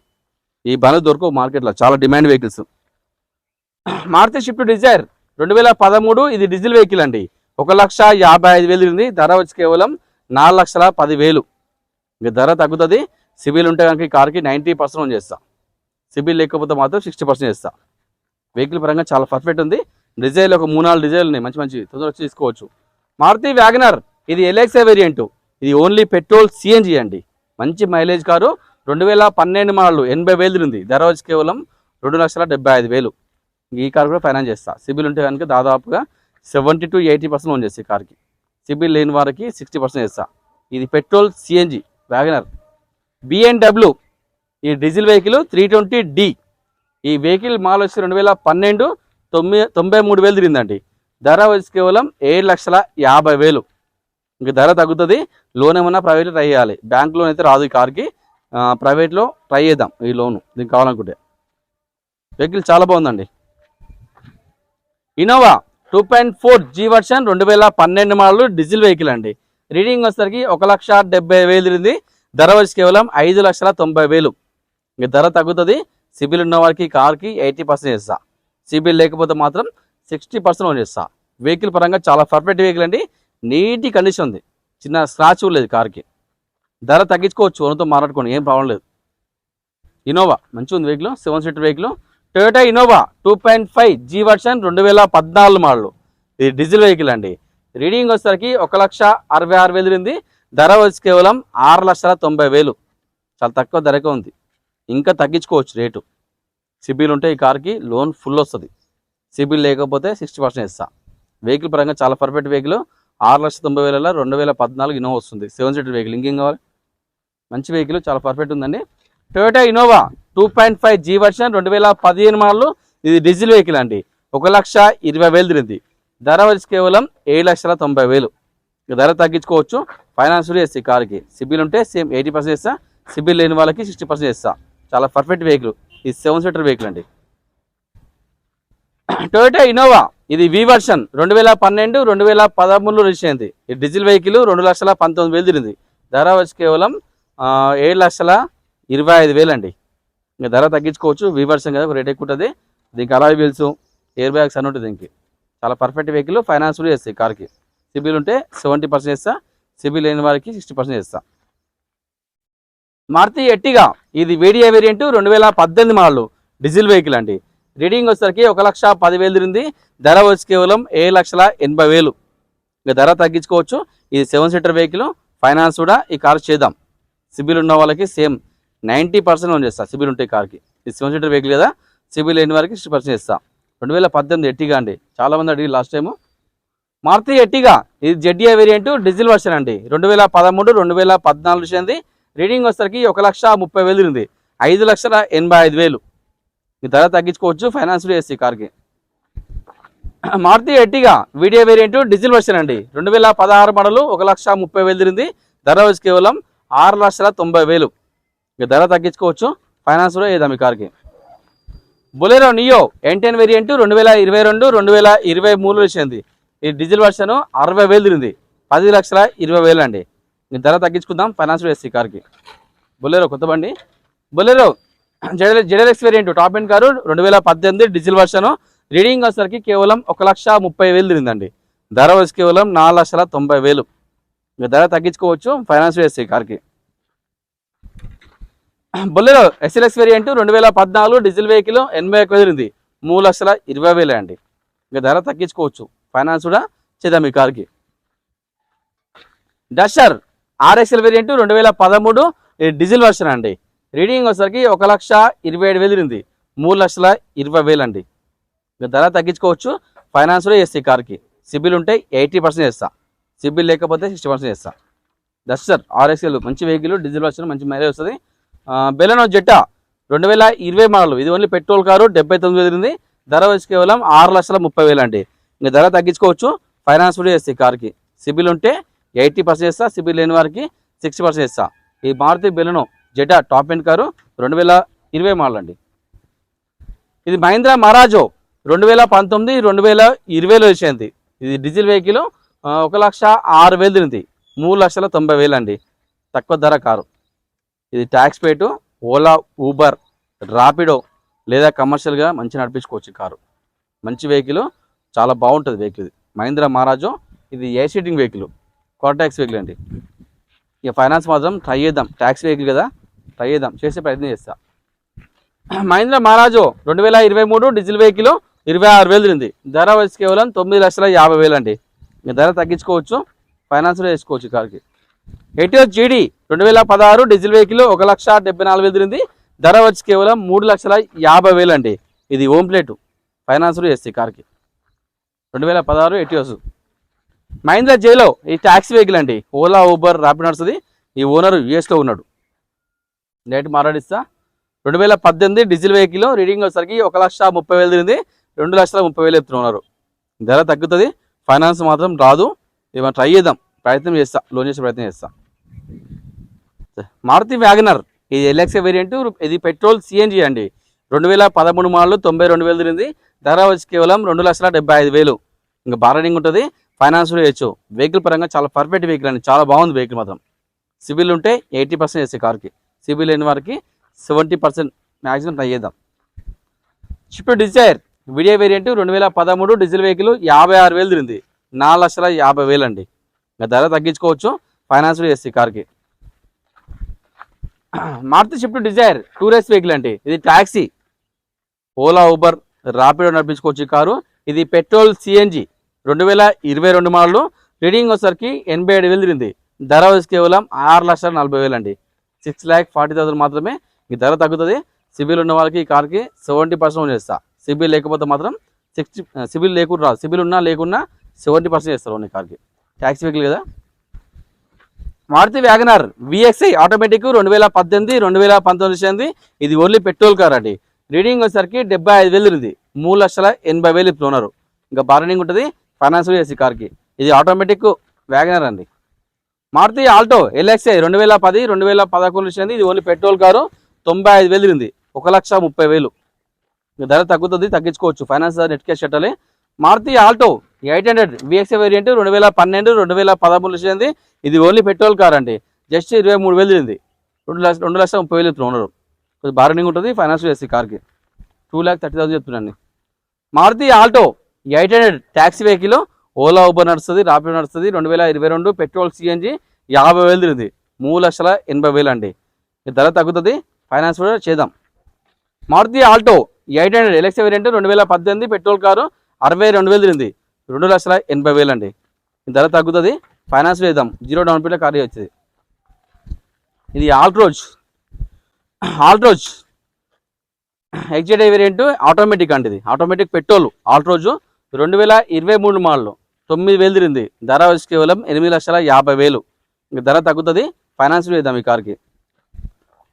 ఈ బండ్లు దొరకవు మార్కెట్లో, చాలా demand vehicles. Maruti Swift Dzire 2013. ఇది డీజిల్ వెహికల్ అండి. 1,55,000 ఉంది. ధర వచ్చి కేవలం 4,10,000. ఇంకా ధర తగ్గుతుంది. సిబిల్ ఉంటే కనుక ఈ కార్కి 90% చేస్తా. సిబిల్ లేకపోతే మాత్రం 60% చేస్తా. వెహికల్ పరంగా చాలా పర్ఫెక్ట్ ఉంది. డిజైర్లు ఒక 3-4 డిజైర్లు ఉన్నాయి, మంచి తొందరగా వచ్చి తీసుకోవచ్చు. మారుతి వ్యాగనర్, ఇది ఎల్ఎక్స్ఐ వేరియంట్, ఇది ఓన్లీ పెట్రోల్ సిఎన్జి అండి. మంచి మైలేజ్ కారు, 2012 మోడల్, 80,000 తిరిగింది. ధర వచ్చి కేవలం 2,75,000. ఈ కార్ కూడా ఫైనాన్స్ చేస్తా. సిబిల్ ఉంటే కనుక దాదాపుగా 70 to 80% లోన్ చేస్తే కార్కి. సిబిల్ లేని వారికి 60% చేస్తా. ఇది పెట్రోల్ సిఎన్జి వ్యాగనర్. బిఎన్డబ్ల్యూ, ఈ డీజిల్ వెహికల్ 320D. ఈ వెహికల్ మాల్ వచ్చి 2012, 93,000 తిరిగిందండి. ధర వచ్చి కేవలం 7,50,000. ఇంక ధర తగ్గుతుంది. లోన్ ఏమన్నా ప్రైవేట్లో ట్రై చేయాలి, బ్యాంక్ లోన్ అయితే రాదు ఈ కార్కి. ప్రైవేట్లో ట్రై చేద్దాం ఈ లోను దీనికి కావాలనుకుంటే. వెహికల్ చాలా బాగుందండి. Innova 2.4G version, 2012 model, diesel vehicle అండి. రీడింగ్ వచ్చేసరికి 1,70,000 తిరిగింది. ధర వచ్చి కేవలం 5,90,000. ఇంక ధర తగ్గుతుంది. సిబిల్ ఉన్న వారికి కార్కి 80% చేస్తా. సిబిల్ లేకపోతే మాత్రం 60% లోన్ చేస్తా. వెహికల్ పరంగా చాలా పర్ఫెక్ట్ వెహికల్ అండి. నీటి కండిషన్ ఉంది, చిన్న స్క్రాచ్ లేదు కార్కి. ధర తగ్గించుకోవచ్చు, ఓనర్తో మాట్లాడుకోండి, ఏం ప్రాబ్లం లేదు. ఇన్నోవా మంచిగా ఉంది vehicle, 7 seater vehicle. Toyota Innova 2.5G version, 2014 model, ఇది డీజిల్ వెహికల్ అండి. రీడింగ్ వచ్చేసరికి 1,66,000 తిరిగింది. ధర వచ్చి కేవలం 6,90,000. చాలా తక్కువ ధరకే ఉంది, ఇంకా తగ్గించుకోవచ్చు రేటు. సిబిల్ ఉంటే ఈ కార్కి లోన్ ఫుల్ వస్తుంది. సిబిల్ లేకపోతే 60% ఇస్తా. వెహికల్ పరంగా చాలా పర్ఫెక్ట్ వెహికల్. 6,90,000 2014 ఇన్నోవా వస్తుంది, 7 సీటర్ వెహికల్. ఇంకేం కావాలి, మంచి వెహికల్, చాలా పర్ఫెక్ట్ ఉందండి. Toyota Innova 2.5G version, 2015 model, ఇది డీజిల్ వెహికల్ అండి. 1,20,000 తిరిగింది. ధర వచ్చి కేవలం 7,90,000. ధర తగ్గించుకోవచ్చు, ఫైనాన్స్ కూడా చేస్తే కార్కి. సిబిల్ ఉంటే సేమ్ 80% ఇస్తా. సిబిల్ లేని వాళ్ళకి 60% ఇస్తా. చాలా పర్ఫెక్ట్ వెహికల్, ఇది 7 సీటర్ వెహికల్ అండి. టొయోటా ఇన్నోవా, ఇది వి వర్షన్, 2012, 2013 రిజిస్టర్ అయింది. ఇది డీజిల్ వెహికల్, 2,19,000 తిరిగింది. ధర వచ్చి కేవలం 7,25,000 అండి. ఇంకా ధర తగ్గించుకోవచ్చు, వి వర్షన్ కదా, రేట్ ఎక్కువ ఉంటుంది. దీనికి అలాయ్ వీల్స్, ఎయిర్ బ్యాగ్స్ అని ఉంటుంది. దీనికి చాలా పర్ఫెక్ట్ వెహికల్, ఫైనాన్స్ కూడా చేస్తాయి కార్కి. సిబిల్ ఉంటే 70% ఇస్తా. సిబిల్ లేని వారికి 60% ఇస్తా. మారుతి ఎర్టిగా, ఇది వేడియా వేరియంట్, 2018 మోడల్, డీజిల్ వెహికల్ అండి. రీడింగ్ వచ్చేసరికి 1,10,000 తిరిగింది. ధర వచ్చి కేవలం 7,80,000. ఇంకా ధర తగ్గించుకోవచ్చు. ఇది 7 సీటర్ వెహికల్, ఫైనాన్స్ కూడా ఈ కార్ చేద్దాం. సిబిల్ ఉన్న వాళ్ళకి సేమ్ 90% లోన్ చేస్తా. సిబిల్ ఉంటే కార్కి, ఇది 7 సీటర్ వెహికల్ కదా, సిబిల్ లేని వారికి 60% ఇస్తా. 2018 ఎర్టిగా అండి, చాలామంది అడిగి లాస్ట్ టైము. మారుతి ఎర్టిగా, ఇది జెడ్డీఐ వేరియంట్, డీజిల్ వర్షన్ అండి. 2013, 2014 వచ్చింది. రీడింగ్ వచ్చేసరికి 1,30,000 తిరిగింది. 5,85,000. ఈ ధర తగ్గించుకోవచ్చు, ఫైనాన్స్ చేస్తే కార్కి. Maruti Ertiga VDi variant, diesel version అండి. 2016 మోడల్, 1,30,000 తిరిగింది. ధర వచ్చి కేవలం 6,90,000. ఇక ధర తగ్గించుకోవచ్చు, ఫైనాన్స్ కూడా వేద్దాం ఈ కార్కి. బొలెరో నియో N10 వేరియంట్, 2022, 2023 వచ్చింది. ఈ డీజిల్ వర్షన్ 60,000 తిరిగింది. 10,20,000 అండి. ఈ ధర తగ్గించుకుందాం, ఫైనాన్స్ వేస్తే ఈ కార్కి. బొలెరో కొత్త బండి. Bolero ZLX variant, top end car, 2018 diesel version. Reading వచ్చేసరికి కేవలం 1,30,000 తిరిగిందండి. ధర వచ్చి కేవలం 4,90,000. ఇక ధర తగ్గించుకోవచ్చు, ఫైనాన్స్ వేస్తే ఈ కార్కి. బొలెరో ఎస్ఎల్ఎక్స్ వేరియంట్, 2014 డీజిల్ వెహికల్, 81,000 తిరిగింది. 3,20,000 అండి. ఇక ధర తగ్గించుకోవచ్చు, ఫైనాన్స్ కూడా చేద్దాం ఈ కార్కి. Duster RXL variant, 2013 diesel version అండి. రీడింగ్ వచ్చేసరికి 1,27,000 తిరిగింది. 3,20,000 అండి. ఇక ధర తగ్గించుకోవచ్చు, ఫైనాన్స్ కూడా చేస్తే ఈ కార్కి. సిబిల్ ఉంటే 80% చేస్తా. సిబిల్ లేకపోతే 60% చేస్తా. డస్టర్ ఆర్ఎక్స్ఎల్ మంచి వెహికల్, డీజిల్ వర్షన్, మంచి మైలేజ్ వస్తుంది. బెలెనో జెట్టా 2020 మోడల్, ఇది ఓన్లీ పెట్రోల్ కారు, 79,000 తిరిగింది. ధర వచ్చి కేవలం 6,30,000 అండి. ఇంకా ధర తగ్గించుకోవచ్చు, ఫైనాన్స్ కూడా చేస్తే ఈ కార్కి. సిబిల్ ఉంటే 80% చేస్తా. సిబిల్ లేని వారికి 60% చేస్తా. ఈ Maruti Baleno Zeta top end car, 2020 model అండి. ఇది మహీంద్రా మహారాజో 2019, 2020 వచ్చింది. ఇది డీజిల్ వెహికల్, 1,06,000 తిరిగింది. 3,90,000 అండి. తక్కువ ధర కారు. ఇది ట్యాక్స్ పేటు, ఓలా, ఊబర్, రాపిడో లేదా కమర్షియల్గా మంచి నడిపించుకోవచ్చు కారు. మంచి వెహికల్, చాలా బాగుంటుంది వెహికల్. ఇది మహీంద్రా మహారాజో, ఇది ఏ సీటింగ్ వెహికల్, క్వార్ ట్యాక్స్ వెహికల్ అండి. ఇక ఫైనాన్స్ మాత్రం ట్రై చేద్దాం, ట్యాక్స్ వెహికల్ కదా, ట్రై చేద్దాం, చేసే ప్రయత్నం చేస్తా. మహీంద్రా మహారాజో 2023 డీజిల్ వెహికల్, 26,000 తిరిగింది. ధర వచ్చి కేవలం 9,50,000 అండి. ఇంకా ధర తగ్గించుకోవచ్చు, ఫైనాన్స్లో వేసుకోవచ్చు ఈ కార్కి. ఎటియోస్ జీడీ 2016 డీజిల్ వెహికల్ 1,74,000 తిరిగింది. ధర వచ్చి కేవలం 3,50,000 అండి. ఇది హోమ్ ప్లేటు, ఫైనాన్స్లో వేస్తే కార్కి. 2016 ఎటియోస్. మహీంద్రా జైలో ఈ ట్యాక్సీ వెహికల్ అండి, ఓలా ఊబర్ ర్యాపిడ్ నడుస్తుంది. ఈ ఓనర్ యూఎస్లో ఉన్నాడు. డైరెక్ట్ మాట్లాడిస్తా. 2018 డీజిల్ వెహికల్ రీడింగ్ వచ్చేసరికి 1,30,000 తిరిగింది. 2,30,000 చెప్తున్నారు. ధర తగ్గుతుంది, ఫైనాన్స్ మాత్రం రాదు. ఏమైనా ట్రై చేద్దాం, ప్రయత్నం చేస్తా, లోన్ చేసే ప్రయత్నం చేస్తా. మారుతి వ్యాగనర్ ఇది ఎల్ఎక్స్ఏ వేరియంట్, ఇది పెట్రోల్ సిఎన్జి అండి. 2013 మోడల్ 92,000 తిరిగింది. ధర వచ్చి కేవలం 2,75,000. ఇంకా బార్గెనింగ్ ఉంటుంది, ఫైనాన్స్ కూడా చేయొచ్చు. వెహికల్ పరంగా చాలా పర్ఫెక్ట్ వెహికల్ అండి, చాలా బాగుంది వెహికల్ మాత్రం. సిబిల్ ఉంటే 80% చేసే కార్కి, సిబిల్ లేని వారికి 70% మ్యాక్సిమం ట్రై చేద్దాం. Swift Dzire VDi variant 2013 diesel vehicle 56,000 తిరిగింది. 4,50,000 అండి. ఇంకా ధర తగ్గించుకోవచ్చు, ఫైనాన్స్ కూడా చేస్తే కార్కి. Maruti Swift Dzire tourist vehicle అండి. ఇది ట్యాక్సీ, ఓలా ఊబర్ ర్యాపిడో నడిపించుకోవచ్చు ఈ కారు. ఇది పెట్రోల్ సిఎన్జి 2022 మోడల్. రీడింగ్ వచ్చేసరికి 87,000 తిరిగింది. ధర వచ్చి కేవలం 6,40,000 అండి. 6,40,000 మాత్రమే. ఈ ధర తగ్గుతుంది. సిబిల్ ఉన్న వాళ్ళకి ఈ కార్కి 70% చేస్తా. సిబిల్ లేకపోతే మాత్రం 60, సిబిల్ లేకుండా రాదు. సిబిల్ ఉన్నా లేకున్నా 70% చేస్తారు ఈ కార్కి. ట్యాక్సీ వెహికల్ కదా. మారుతి వ్యాగనర్ విఎక్స్ఐ ఆటోమేటిక్ 2018 2019 ఇది ఓన్లీ పెట్రోల్ కార్ అండి. రీడింగ్ వచ్చేసరికి 75,000 తిరిగింది. 3,80,000 చెప్తున్నారు. ఇంకా బార్గెనింగ్ ఉంటుంది, ఫైనాన్స్ చేసి కార్కి. ఇది ఆటోమేటిక్ వ్యాగనర్ అండి. మారుతి ఆల్టో ఎల్ఎక్స్ఐ 2010 2011 ఇది ఓన్లీ పెట్రోల్ కారు. 95,000 తిరిగింది. 1,30,000. ధర తగ్గుతుంది, తగ్గించుకోవచ్చు, ఫైనాన్స్ నెట్ క్యాష్ కట్టాలి. మారుతి ఆల్టో 800 విఎక్స్ఐ వేరియంట్ 2012 2013 ఇది ఓన్లీ పెట్రోల్ కార్ అండి. జస్ట్ 23,000 తిరిగింది. 2,30,000 చెప్తున్నారు. కొంచెం బార్గెనింగ్ ఉంటుంది, ఫైనాన్స్ చేసి కార్కి. 2,30,000 చెప్తున్నాను. Maruti Alto 800 taxi vehicle, Ola Uber నడుస్తుంది, ర్యాపిడో నడుస్తుంది. 2022 పెట్రోల్ సిఎన్జి 50,000 తిరిగింది. 3,80,000 అండి. ధర తగ్గుతుంది, ఫైనాన్స్ కూడా చేద్దాం. Maruti Alto 800 LXi variant 2018 petrol car 62,000 తిరిగింది. 2,80,000 అండి. ధర తగ్గుతుంది, ఫైనాన్స్ చేద్దాం. 0 డౌన్ పేమెంట్ కార్ వచ్చింది. ఇది ఆల్ట్రోజ్ ఎగ్జైడ్ వేరియంట్ ఆటోమేటిక్ అండి. ఇది ఆటోమేటిక్ పెట్రోల్ ఆల్ట్రోజ్ 2023 మోడల్ 9,000 తిరిగింది. ధర వచ్చి కేవలం 8,50,000. ఇంక ధర తగ్గుతుంది, ఫైనాన్స్ చేద్దాం ఈ కార్కి.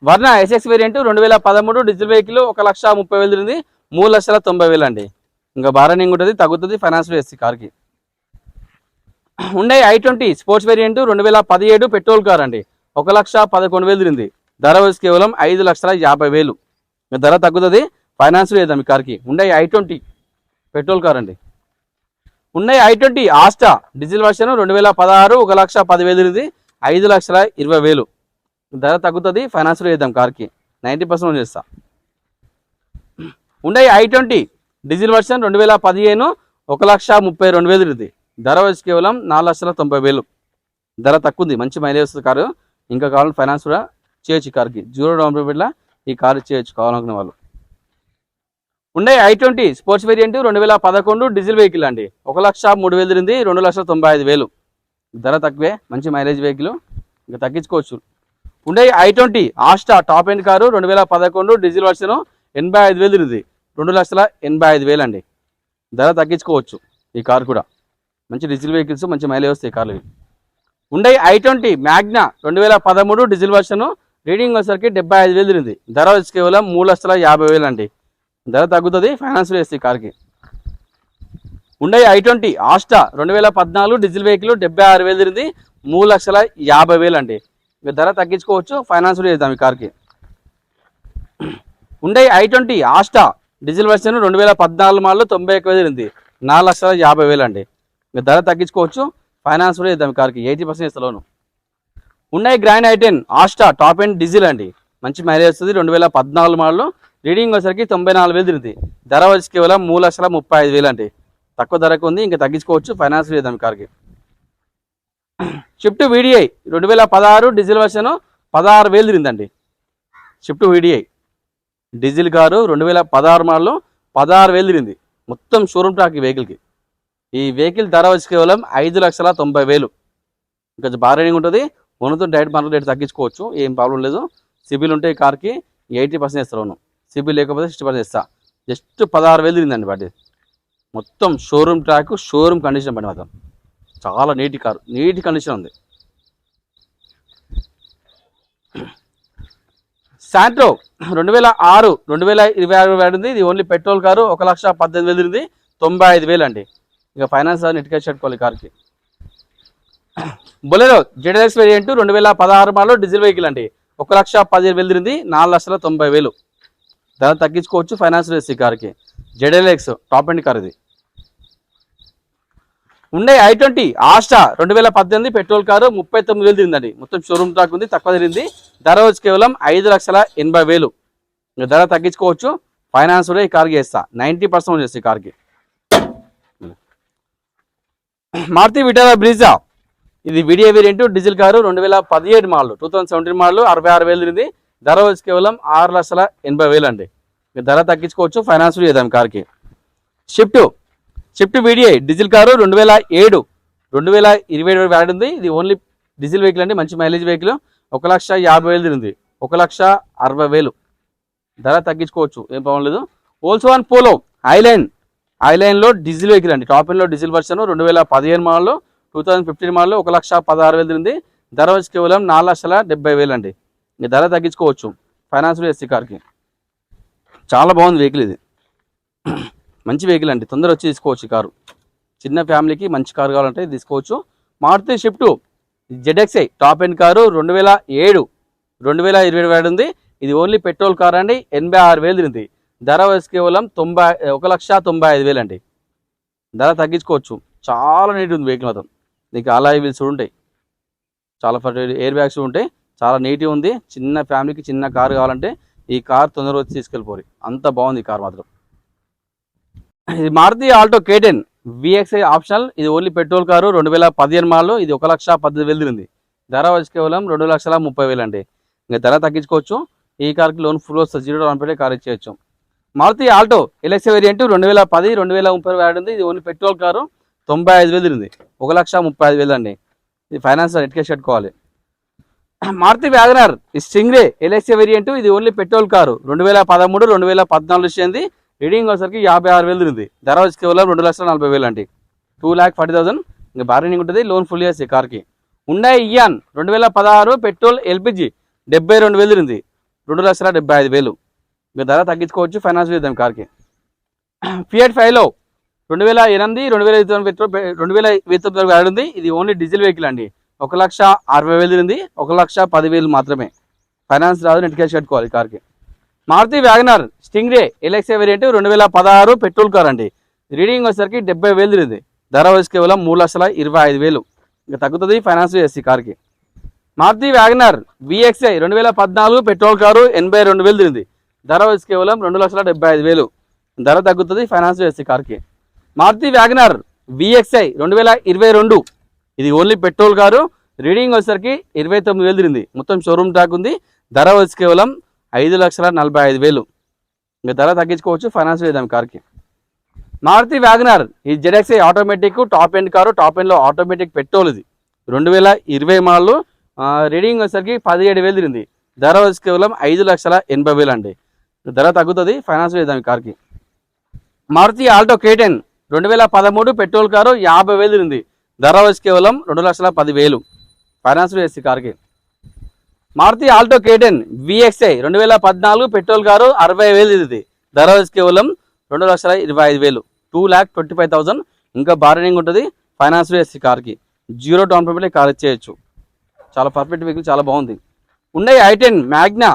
వర్ణ ఎస్ఎక్స్ వేరియంట్ 2013 డీజిల్ వెహికల్ 1,30,000 తిరిగింది. 3,90,000 అండి. ఇంకా బార్గెనింగ్ ఉంటుంది, తగ్గుతుంది, ఫైనాన్స్ చేసి కార్కి. ఉండే i20 sports variant 2017 petrol car అండి. 1,11,000 తిరిగింది. ధర వచ్చి కేవలం 5,50,000. ధర తగ్గుతుంది, ఫైనాన్స్ చేద్దాం ఈ కార్కి. ఉండే i20 పెట్రోల్ కార్ అండి. ఉన్నాయి i20 ఆస్టా డీజిల్ వర్షన్ 2016 1,10,000 తిరిగింది. 5,20,000. ధర తగ్గుతుంది, ఫైనాన్స్ చేద్దాం కార్కి. 90% చేస్తా. ఉన్నాయి i20 డీజిల్ వర్షన్ 2015 1,32,000 తిరిగింది. ధర వచ్చి కేవలం 4,90,000. ధర తక్కువ, మంచి మైలేజ్ వస్తుంది కారు. ఇంకా కావాలని ఫైనాన్స్ కూడా చేయొచ్చు ఈ కార్కి. 0 డౌన్ పేమెంట్లో ఈ కారు చేయొచ్చు కావాలనుకునే వాళ్ళు. ఉండే i20 sports variant 2011 diesel vehicle అండి. 1,03,000 తిరిగింది. 2,95,000. ధర తక్కువే, మంచి మైలేజ్ వెహికల్, ఇంకా తగ్గించుకోవచ్చు. ఉండే i20 Asta top end car 2011 diesel version 85,000 తిరిగింది. 2,85,000 అండి. ధర తగ్గించుకోవచ్చు ఈ కారు కూడా. మంచి డీజిల్ వెహికల్స్, మంచి మైలేజ్ వస్తాయి కార్లు. ఉండే i20 Magna 2013 diesel version reading వచ్చేసరికి 75,000 తిరిగింది. ధర వచ్చి కేవలం 3,50,000 అండి. ధర తగ్గుతుంది, ఫైనాన్స్ చేస్తే కార్కి. ఉండే i20 ఆస్టా 2014 డీజిల్ వెహికల్ 76,000 తిరిగింది. 3,50,000 అండి. ధర తగ్గించుకోవచ్చు, ఫైనాన్స్ చేద్దాం ఈ కార్కి. ఉండే i20 Asta diesel version 2014 model 91,000 తిరిగింది. 4,50,000 అండి. ధర తగ్గించుకోవచ్చు, ఫైనాన్స్ కూడా చేద్దాం ఈ కార్కి. 80% ఇస్తా లోను. ఉన్నాయి grand i10 Asta top end diesel అండి. మంచి మైలేజ్ వస్తుంది. 2014 మోడల్ రీడింగ్ వచ్చేసరికి 94,000 తిరిగింది. ధర వచ్చి కేవలం 3,35,000 అండి. తక్కువ ధరకు ఉంది, ఇంకా తగ్గించుకోవచ్చు, ఫైనాన్స్ చేద్దాం ఈ కార్కి. షిఫ్ట్ వీడిఐ 2016 డీజిల్ వర్షన్ 16,000 తిరిగిందండి. Swift VDI diesel car 2016 model 16,000 తిరిగింది. మొత్తం షోరూమ్ ట్రాక్ ఈ వెహికల్కి. ఈ వెహికల్ ధర వచ్చి కేవలం 5,90,000. కొంచెం బాగా రేటింగ్ ఉంటుంది. ఓనర్తో డైరెక్ట్ మార్కెట్ రేట్ తగ్గించుకోవచ్చు, ఏం ప్రాబ్లం లేదు. సిబిల్ ఉంటే ఈ కార్కి 80% ఇస్తారు లోను. సిబిల్ లేకపోతే 60% ఇస్తా. జస్ట్ 16,000 తిరిగిందండి బండి. మొత్తం షోరూమ్ ట్రాక్, షోరూమ్ కండిషన్ బండి మాత్రం చాలా నీటి కారు, నీటి కండిషన్ ఉంది. శాంట్రో 2006 2026 ఉంది. ఇది ఓన్లీ పెట్రోల్ కారు. 1,18,000 తిరిగింది. 95,000 అండి. ఇక ఫైనాన్స్ నెట్ క్యాష్ కట్టుకోవాలి కార్కి. Bolero ZX variant 2016 model diesel vehicle అండి. 1,15,000 తిరిగింది. 4,90,000 ధర తగ్గించుకోవచ్చు, ఫైనాన్స్ వేసి కార్కి. జెడ్ఎల్ఎక్స్ టాప్ అండ్ కార్ ఇది. ఉండే i20 ఆస్టా 2018 పెట్రోల్ కారు 39,000 తిరిగిందండి. మొత్తం షోరూమ్ ట్రాక్ ఉంది, తక్కువ తిరిగింది. ధర వచ్చి కేవలం 5,80,000. ధర తగ్గించుకోవచ్చు, ఫైనాన్స్ కూడా ఈ కార్కి చేస్తా. 90% చేస్తే ఈ కార్కి. మారుతి విటారా బ్రీజా ఇది video variant diesel car 2017 model 2017 model 66,000 తిరిగింది. ధర వచ్చి కేవలం 6,80,000 అండి. ధర తగ్గించుకోవచ్చు, ఫైనాన్స్ చేద్దాం కార్కి. Shift video diesel car 2007 2027 valid ఉంది. ఇది ఓన్లీ డీజిల్ వెహికల్ అండి, మంచి మైలేజ్ వెహికల్. 1,50,000 తిరిగింది. 1,60,000 ధర తగ్గించుకోవచ్చు, ఏం ప్రాబ్లం లేదు. ఓల్సోన్ పోలో ఐలైన్లో డీజిల్ వెహికల్ అండి. టాప్ ఎండ్లో డీజిల్ వర్షన్ 2015 మోడల్ 2015 మోడల్ 1,16,000 తిరిగింది. ధర వచ్చి కేవలం 4,70,000 అండి. ఇంకా ధర తగ్గించుకోవచ్చు, ఫైనాన్స్ ఎస్సీ కార్కి. చాలా బాగుంది వెహికల్ ఇది, మంచి వెహికల్ అండి. తొందర వచ్చి తీసుకోవచ్చు ఈ కారు. చిన్న ఫ్యామిలీకి మంచి కారు కావాలంటే తీసుకోవచ్చు. Maruti Swift ZXi top end car 2007 2027 వ్యాడ్ ఉంది. ఇది ఓన్లీ పెట్రోల్ కార్ అండి. 86,000 తిరిగింది. ధర వచ్చి కేవలం 1,95,000 అండి. ధర తగ్గించుకోవచ్చు, చాలా నీట్ ఉంది వెహికల్ మాత్రం. నీకు అలాయ్ వీల్స్ ఉంటాయి, చాలా ఎయిర్ బ్యాగ్స్ ఉంటాయి, చాలా నీట్గా ఉంది. చిన్న ఫ్యామిలీకి చిన్న కారు కావాలంటే ఈ కార్ తొందరగా వచ్చి తీసుకెళ్ళిపోరు, అంత బాగుంది ఈ కార్ మాత్రం. ఇది Maruti Alto K10 VXI optional. ఇది ఓన్లీ పెట్రోల్ కారు 2015 మోడల్. ఇది 1,18,000 తిరిగింది. ధర వచ్చి కేవలం 2,30,000 అండి. ఇంకా ధర తగ్గించుకోవచ్చు. ఈ కార్కి లోన్ ఫుల్ వస్తుంది, 0 డౌన్ పేమెంట్ కార్ ఇచ్చేయచ్చు. మారుతి ఆల్టో ఎల్ఎక్స్ వేరియంట్ 2010 2030 వ్యాడ్ ఉంది. ఇది ఓన్లీ పెట్రోల్ కారు 95,000 తిరిగింది. 1,35,000 అండి. ఇది ఫైనాన్స్ నెట్ క్యాష్ కట్టుకోవాలి. Maruti wagon R Stingray LX variant. ఇది ఓన్లీ పెట్రోల్ కారు 2013 2014 వచ్చింది. రీడింగ్ వచ్చేసరికి 56,000 తిరిగింది. ధర వచ్చి కేవలం 2,40,000 అండి. 2,40,000 ఇంకా బార్గెనింగ్ ఉంటుంది. లోన్ ఫుల్ చేసి కార్కి. ఉండాయి ఇయాన్ 2016 పెట్రోల్ ఎల్పిజి 72,000 తిరిగింది. 2,75,000 ఇంకా ధర తగ్గించుకోవచ్చు, ఫైనాన్స్ చేద్దాం కార్కి. ఫియట్ ఫైలో 2008 2029 పెట్రోల్ 2029 వ్యాడ్ ఉంది. ఇది ఓన్లీ డీజిల్ వెహికల్ అండి. 1,60,000 తిరిగింది. 1,10,000 మాత్రమే, ఫైనాన్స్ రాదు, నెట్ క్యాష్ కట్టుకోవాలి కార్కి. Maruti wagon R Stingray LX variant 2016 petrol car అండి. రీడింగ్ వచ్చేసరికి 70,000 తిరిగింది. ధర వచ్చి కేవలం 3,25,000 ఇంకా తగ్గుతుంది, ఫైనాన్స్ చేసి కార్కి. Maruti wagon R VXI 2014 petrol car 82,000 తిరిగింది. ధర వచ్చి కేవలం 2,75,000 ధర తగ్గుతుంది, ఫైనాన్స్ చేసి కార్కి. మారుతి వ్యాగనర్ VXI 2022 ఇది ఓన్లీ పెట్రోల్ కారు. రీడింగ్ వచ్చేసరికి 29,000 తిరిగింది. మొత్తం షోరూమ్ ట్రాక్ ఉంది. ధర వచ్చి కేవలం 5,45,000 ఇంకా ధర తగ్గించుకోవచ్చు, ఫైనాన్స్ చేద్దాం కార్కి. మారుతి వ్యాగనర్ ఈ ZXi automatic top end car. Top ఎండ్లో ఆటోమేటిక్ పెట్రోల్. ఇది 2020 మోడల్. రీడింగ్ వచ్చేసరికి 17,000 తిరిగింది. ధర వచ్చి కేవలం 5,80,000 అండి. ధర తగ్గుతుంది, ఫైనాన్స్ చేద్దాం ఈ కార్కి. Maruti Alto K10 2013 petrol car 50,000 తిరిగింది. ధర వచ్చి కేవలం 2,10,000 ఫైనాన్స్ చేసి కార్కి. Maruti Alto K10 VXI 2014 petrol car 60,000 తిరిగింది. ధర వచ్చి కేవలం 2,25,000 2,25,000 ఇంకా బార్గెనింగ్ ఉంటుంది, ఫైనాన్స్ చేసి కార్కి. 0 డౌన్ పేమెంట్ కార్ ఇచ్చేయచ్చు. చాలా పర్ఫెక్ట్ వెహికల్, చాలా బాగుంది. ఉన్నాయి i10 మ్యాగ్నా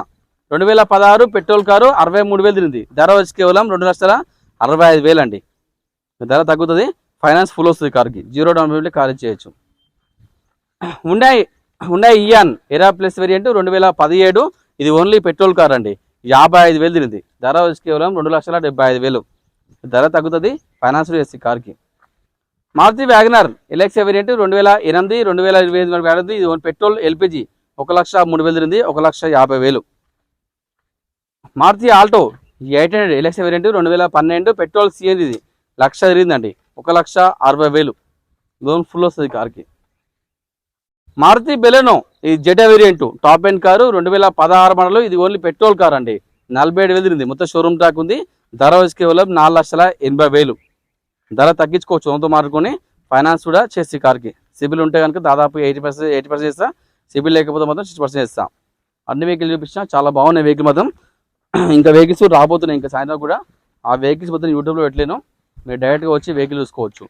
2016 పెట్రోల్ కారు 63,000 తిరిగింది. ధర వచ్చి కేవలం 2,65,000 అండి. ధర తగ్గుతుంది, ఫైనాన్స్ ఫుల్ వస్తుంది కార్కి. 0 డౌన్ పేమెంట్ కార్ ఇచ్చేయచ్చు. ఉన్నాయి ఇయాన్ ఎరా ప్లస్ వేరియంట్ 2017 ఇది ఓన్లీ పెట్రోల్ కార్ అండి. 55,000 తిరిగింది. ధర వచ్చి కేవలం 2,75,000 ధర తగ్గుతుంది, ఫైనాన్స్ చేసి కార్కి. మారుతి వ్యాగనర్ ఎల్ఎక్స్ వేరియంట్ 2008 2025 వ్యాడ్ ఉంది. ఇది పెట్రోల్ ఎల్పిజి 1,03,000 తిరిగింది. 1,50,000 Maruti Alto 800 LX variant 2012 petrol CNG ఇది 1,00,000 తిరిగిందండి. 1,60,000 లోన్ ఫుల్ వస్తుంది కార్కి. మారుతి బెలెనో ఈ Zeta variant top end car 2016 model. ఇది ఓన్లీ పెట్రోల్ కార్ అండి. 47,000 తిరిగింది. మొత్తం షోరూమ్ ట్రాక్ ఉంది. ధర వచ్చి కేవలం 4,80,000. ధర తగ్గించుకోవచ్చు సొంత మారుకొని. ఫైనాన్స్ కూడా చేసి కార్కి సిబిల్ ఉంటే కనుక దాదాపు 80% చేస్తా. సిబిల్ లేకపోతే మాత్రం 60% చేస్తాం. అన్ని వెహికల్ చూపించినా చాలా బాగున్నాయి వెహికల్ మాత్రం. ఇంకా వెహికల్స్ రాబోతున్నాయి ఇంకా సాయంత్రం కూడా. ఆ వెహికల్స్ మొత్తం యూట్యూబ్లో పెట్టలేను, మీరు డైరెక్ట్గా వచ్చి వెహికల్ చూసుకోవచ్చు.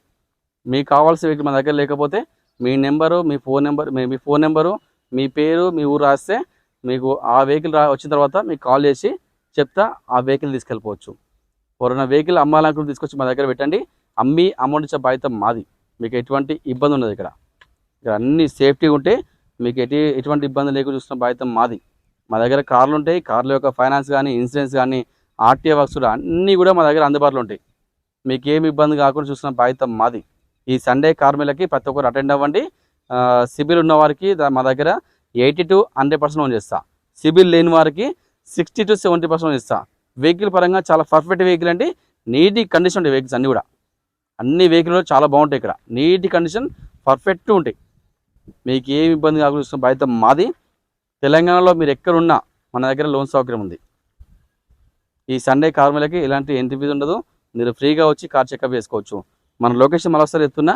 మీకు కావాల్సిన వెహికల్ మన దగ్గర లేకపోతే మీ నెంబరు, మీ ఫోన్ నెంబరు, మీ పేరు, మీ ఊరు రాస్తే మీకు ఆ వెహికల్ వచ్చిన తర్వాత మీకు కాల్ చేసి చెప్తా, ఆ వెహికల్ తీసుకెళ్ళిపోవచ్చు. ఎవరైనా వెహికల్ అమ్మాలనుకుని తీసుకొచ్చి మా దగ్గర పెట్టండి. అమ్మి అమౌంట్ ఇచ్చే బాధ్యత మాది. మీకు ఎటువంటి ఇబ్బంది ఉండదు. ఇక్కడ అన్నీ సేఫ్టీగా ఉంటే మీకు ఎటువంటి ఇబ్బంది లేకుండా చూస్తున్న బాధ్యత మాది. మా దగ్గర కార్లు ఉంటాయి. కార్ల యొక్క ఫైనాన్స్ కానీ, ఇన్సూరెన్స్ కానీ, ఆర్టీఓ వర్క్స్ కూడా అన్నీ కూడా మా దగ్గర అందుబాటులో ఉంటాయి. మీకు ఏమి ఇబ్బంది కాకుండా చూస్తున్న బాధ్యత మాది. ఈ సండే కార్ మేళకి ప్రతి ఒక్కరు అటెండ్ అవ్వండి. సిబిల్ ఉన్న వారికి మా దగ్గర 80 to 100% లోన్ చేస్తా. సిబిల్ లేని వారికి 60 to 70% లోన్ ఇస్తా. వెహికల్ పరంగా చాలా పర్ఫెక్ట్ వెహికల్ అండి. నీటి కండిషన్ ఉంటాయి వెహికల్స్ అన్నీ కూడా. అన్ని వెహికల్ చాలా బాగుంటాయి. ఇక్కడ నీటి కండిషన్ పర్ఫెక్ట్ ఉంటాయి. మీకు ఏమి ఇబ్బంది కాకుండా చూస్తున్న బాధ్యత మాది. తెలంగాణలో మీరు ఎక్కడున్నా మన దగ్గర లోన్ సౌకర్యం ఉంది. ఈ సండే కార్ మేళకి ఎలాంటి ఎంట్రీ ఫీజు ఉండదు. మీరు ఫ్రీగా వచ్చి కార్ చెకప్ చేసుకోవచ్చు. మన లొకేషన్ మరోసారి ఎత్తున్నా,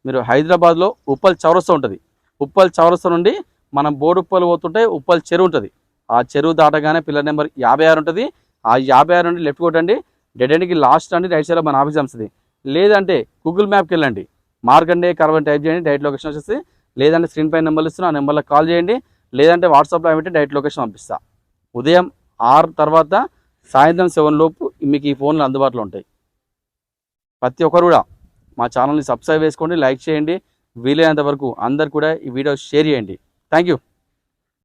మీరు హైదరాబాద్లో ఉప్పల్ చౌరస్తా ఉంటుంది. ఉప్పల్ చౌరస్తా నుండి మనం బోడుప్పల్ పోతుంటే ఉప్పల్ చెరువు ఉంటుంది. ఆ చెరువు దాటగానే పిల్లర్ నెంబర్ 56 ఉంటుంది. ఆ 56 నుండి లెఫ్ట్ కొట్టండి. డెడ్ ఎండ్కి లాస్ట్ అండి రైట్ సైడ్లో మన ఆఫీస్ వస్తుంది. లేదంటే గూగుల్ మ్యాప్కి వెళ్ళండి, మార్కండే కార్వన్ టైప్ చేయండి, డైరెక్ట్ లొకేషన్ వచ్చేసి. లేదంటే స్క్రీన్ పైన నెంబర్లు ఇస్తున్నా, ఆ నెంబర్లో కాల్ చేయండి. లేదంటే వాట్సాప్లో ఏమిటి డైరెక్ట్ లొకేషన్ పంపిస్తా. ఉదయం 6 తర్వాత సాయంత్రం 7 లోపు మీకు ఈ ఫోన్లు అందుబాటులో ఉంటాయి. ప్రతి ఒక్కరు కూడా మా ఛానల్ని సబ్స్క్రైబ్ చేసుకోండి, లైక్ చేయండి. వీలైనంత వరకు అందరు కూడా ఈ వీడియో షేర్ చేయండి. Thank you.